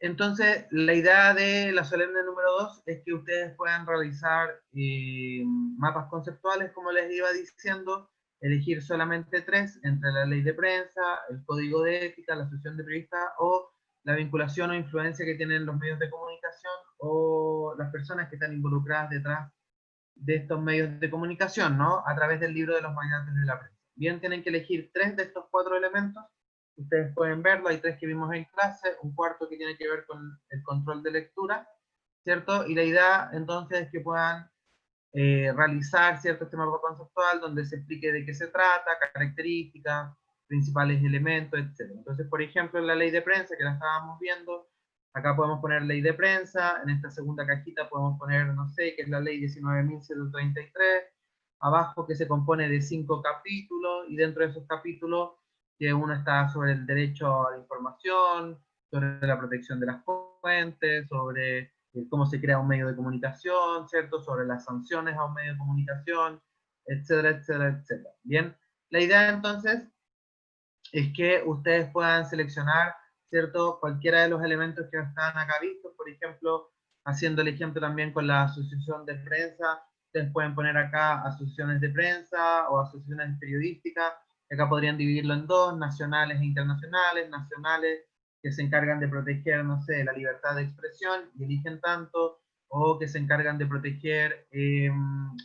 Entonces, la idea de la solemne número 2 es que ustedes puedan realizar mapas conceptuales, como les iba diciendo, elegir solamente 3 entre la ley de prensa, el código de ética, la asociación de periodistas o la vinculación o influencia que tienen los medios de comunicación o las personas que están involucradas detrás de estos medios de comunicación, ¿no? A través del libro de los magnates de la prensa. Bien, tienen que elegir 3 de estos 4 elementos. Ustedes pueden verlo, hay 3 que vimos en clase, un cuarto que tiene que ver con el control de lectura, ¿cierto? Y la idea entonces es que puedan realizar cierto este mapa conceptual donde se explique de qué se trata, características, principales elementos, etc. Entonces, por ejemplo, en la ley de prensa que la estábamos viendo, acá podemos poner ley de prensa, en esta segunda cajita podemos poner, no sé, que es la ley 19.133, abajo que se compone de 5 capítulos, y dentro de esos capítulos, que uno está sobre el derecho a la información, sobre la protección de las fuentes, sobre cómo se crea un medio de comunicación, ¿cierto? Sobre las sanciones a un medio de comunicación, etcétera, etcétera, etcétera. Bien, la idea entonces es que ustedes puedan seleccionar, ¿cierto? Cualquiera de los elementos que están acá vistos, por ejemplo, haciendo el ejemplo también con la asociación de prensa, ustedes pueden poner acá asociaciones de prensa o asociaciones periodísticas, acá podrían dividirlo en dos, nacionales e internacionales, nacionales que se encargan de proteger, no sé, la libertad de expresión y eligen tanto, o que se encargan de proteger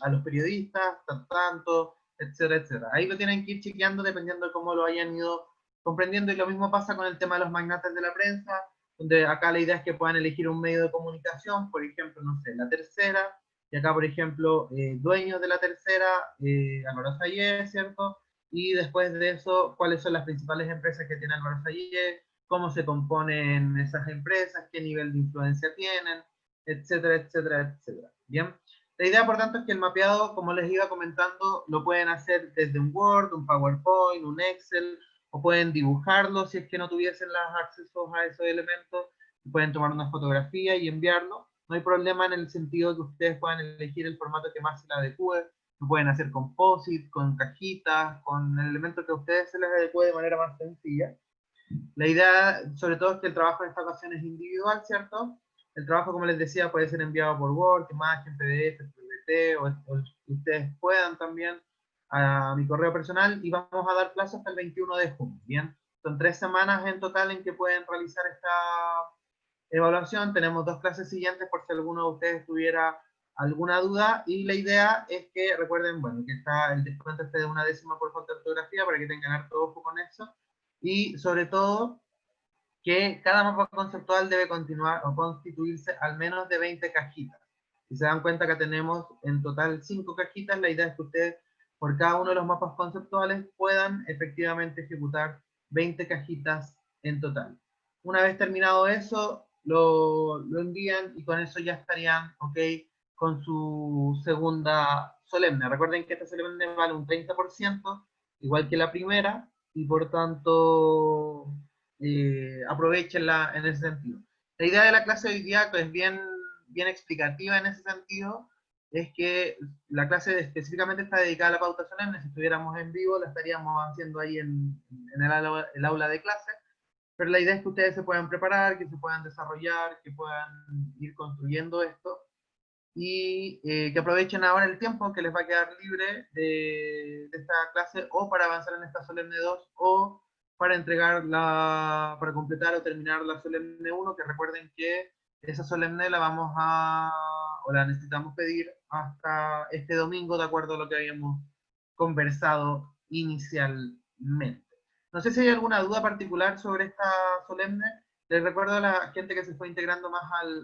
a los periodistas, tanto, etcétera, etcétera. Ahí lo tienen que ir chequeando dependiendo de cómo lo hayan ido comprendiendo, y lo mismo pasa con el tema de los magnates de la prensa, donde acá la idea es que puedan elegir un medio de comunicación, por ejemplo, no sé, la tercera, y acá, por ejemplo, dueños de la tercera, Álvaro Sayé, ¿cierto? Y después de eso, cuáles son las principales empresas que tiene Álvaro Sayé, cómo se componen esas empresas, qué nivel de influencia tienen, etcétera, etcétera, etcétera. Bien, la idea, por tanto, es que el mapeado, como les iba comentando, lo pueden hacer desde un Word, un PowerPoint, un Excel, o pueden dibujarlo si es que no tuviesen los accesos a esos elementos, pueden tomar una fotografía y enviarlo. No hay problema en el sentido que ustedes puedan elegir el formato que más se les adecue. Lo pueden hacer con POSIT, con cajitas, con el elemento que a ustedes se les adecue de manera más sencilla. La idea, sobre todo, es que el trabajo en esta ocasión es individual, ¿cierto? El trabajo, como les decía, puede ser enviado por Word, imagen, PDF, PPT, o que ustedes puedan también a mi correo personal, y vamos a dar plazo hasta el 21 de junio, ¿bien? Son 3 semanas en total en que pueden realizar esta evaluación. Tenemos 2 clases siguientes por si alguno de ustedes tuviera alguna duda, y la idea es que recuerden, bueno, que está el descuento de 1/10 por falta de ortografía para que tengan harto ojo con eso, y sobre todo que cada mapa conceptual debe continuar o constituirse al menos de 20 cajitas. Si se dan cuenta que tenemos en total 5 cajitas, la idea es que ustedes por cada uno de los mapas conceptuales puedan efectivamente ejecutar 20 cajitas en total. Una vez terminado eso, lo envían y con eso ya estarían ok con su segunda solemne. Recuerden que esta solemne vale un 30%, igual que la primera, y por tanto aprovechenla en ese sentido. La idea de la clase de hoy día, que es bien explicativa en ese sentido, es que la clase específicamente está dedicada a la pauta solemne. Si estuviéramos en vivo, la estaríamos haciendo ahí en el aula de clase, pero la idea es que ustedes se puedan preparar, que se puedan desarrollar, que puedan ir construyendo esto, y que aprovechen ahora el tiempo que les va a quedar libre de esta clase, o para avanzar en esta solemne 2, o para para completar o terminar la solemne 1, que recuerden que esa solemne o la necesitamos pedir hasta este domingo, de acuerdo a lo que habíamos conversado inicialmente. No sé si hay alguna duda particular sobre esta solemne. Les recuerdo a la gente que se fue integrando más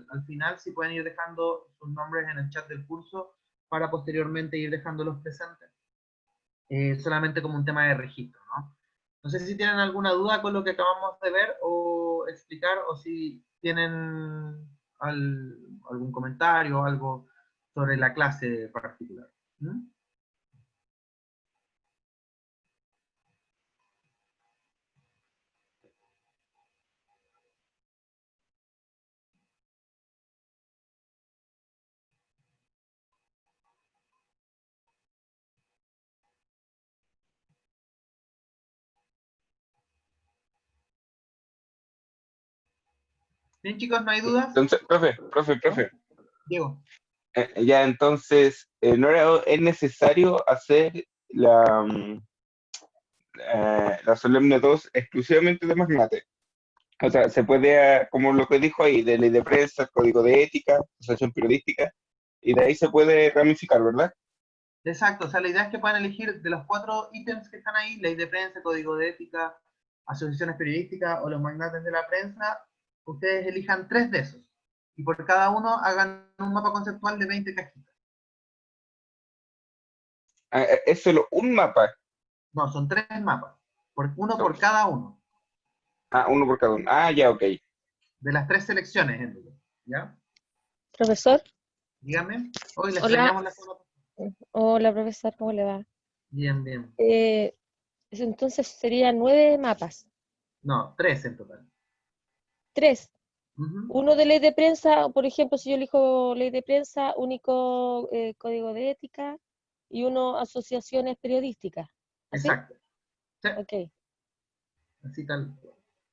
al final, si pueden ir dejando sus nombres en el chat del curso para posteriormente ir dejándolos presentes, solamente como un tema de registro, ¿no? No sé si tienen alguna duda con lo que acabamos de ver o explicar, o si tienen algún comentario o algo sobre la clase particular. ¿Mm? Bien, chicos, ¿no hay dudas? Entonces, ¿No? profe. Diego. Ya entonces, es necesario hacer la solemne 2 exclusivamente de Magnate. O sea, se puede, como lo que dijo ahí, de ley de prensa, código de ética, asociación periodística, y de ahí se puede ramificar, ¿verdad? Exacto, o sea, la idea es que puedan elegir de los 4 ítems que están ahí, ley de prensa, código de ética, asociaciones periodísticas o los magnates de la prensa, ustedes elijan 3 de esos. Y por cada uno hagan un mapa conceptual de 20 cajitas. Es solo un mapa. No, son 3 mapas. Uno So- por cada uno. uno por cada uno. Ya, ok. De las 3 selecciones, Enrique. ¿Ya? Profesor, Díganme. Hoy le hola, extrañamos la semana. hola profesor, ¿cómo le va? Bien, bien. Entonces serían 9 mapas, No, 3 en total. 3. Ujú. Uno de ley de prensa, por ejemplo, si yo elijo ley de prensa, único código de ética y uno asociaciones periodísticas. ¿Así? Exacto. Sí, Ok. así tal.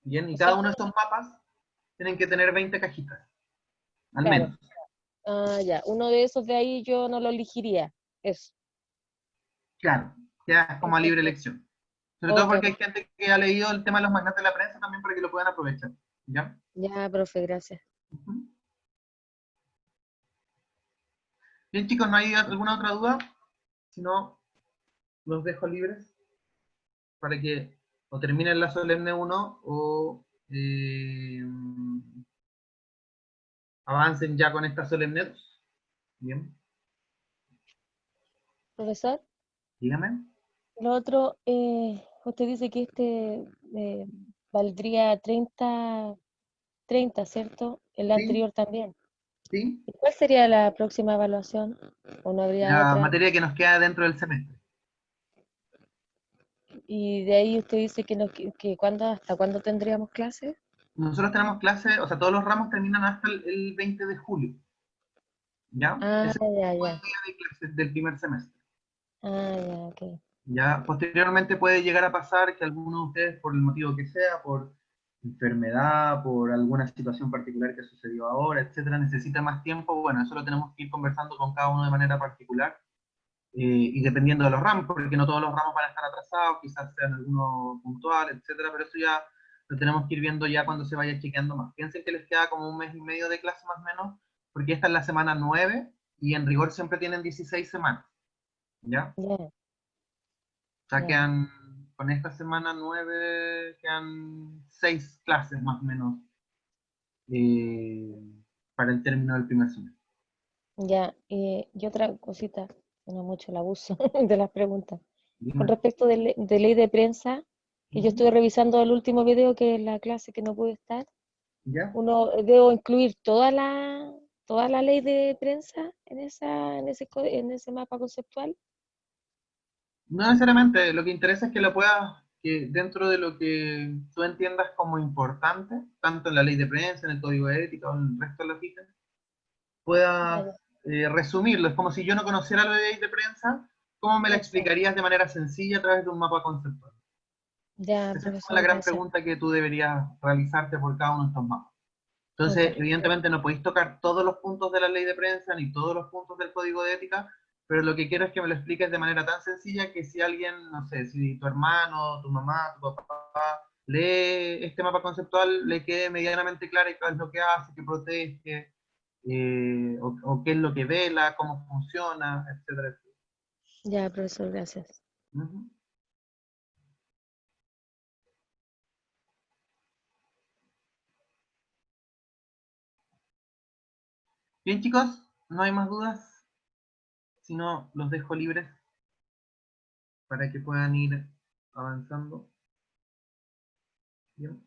Bien, y O cada sea, uno de estos mapas tienen que tener 20 cajitas. Al claro. menos. Ya. Uno de esos de ahí yo no lo elegiría. Eso. Claro, queda como a libre Perfecto. elección. Sobre todo Ok, porque hay gente que ha leído el tema de los magnates de la prensa también para que lo puedan aprovechar. ¿Ya? ya, profe, gracias. Ujú. Bien, chicos, ¿no hay alguna otra duda? Si no, los dejo libres para que o terminen la solemne uno o avancen ya con esta solemne 2. Bien, Profesor, dígame. lo otro, usted dice que eh, valdría 30, ¿cierto? El Sí, anterior también. sí. ¿Y cuál sería la próxima evaluación? ¿O no habría La otra? materia que nos queda dentro del semestre. Y de ahí usted dice que, ¿hasta cuándo tendríamos clases? Nosotros tenemos clases, o sea, todos los ramos terminan hasta el 20 de julio. ¿Ya? Ah, Ese es ya, el ya. día de clases del primer semestre. Ya, ok. Ya posteriormente puede llegar a pasar que alguno de ustedes, por el motivo que sea, por enfermedad, por alguna situación particular que sucedió ahora, etcétera, necesita más tiempo. Bueno, eso lo tenemos que ir conversando con cada uno de manera particular y dependiendo de los ramos, porque no todos los ramos van a estar atrasados, quizás sean algunos puntuales, etcétera, pero eso ya lo tenemos que ir viendo ya cuando se vaya chequeando más. Piensen que les queda como un mes y medio de clase más o menos, porque esta es la semana 9 y en rigor siempre tienen 16 semanas. ¿Ya? Ya, Sea, ya. quedan, con esta semana 9, quedan 6 clases más o menos eh, para el término del primer semestre. Ya, y otra cosita, no mucho el abuso de las preguntas. Con Dime. respecto de ley de prensa, que yo Ujú. estuve revisando el último video, que es la clase que no pude estar, ¿Ya? debo incluir toda la ley de prensa en ese mapa conceptual. No necesariamente, lo que interesa es que lo puedas, que dentro de lo que tú entiendas como importante, tanto en la ley de prensa, en el código de ética o en el resto de los ítems, Ya, puedas ya. resumirlo. Es como si yo no conociera la ley de prensa, ¿cómo me la Exacto. explicarías de manera sencilla a través de un mapa conceptual? Ya, Esa es como la profesor, gran gracias. pregunta que tú deberías realizarte por cada uno de estos mapas. Ok. Entonces, evidentemente no podéis tocar todos los puntos de la ley de prensa ni todos los puntos del código de ética, pero lo que quiero es que me lo expliques de manera tan sencilla que si alguien, no sé, si tu hermano, tu mamá, tu papá lee este mapa conceptual, le quede medianamente claro qué es lo que hace, qué protege, o qué es lo que vela, cómo funciona, etcétera, etcétera. Ya, profesor, gracias. Ujú. Bien, chicos, no hay más dudas, si no, los dejo libres para que puedan ir avanzando. Bien.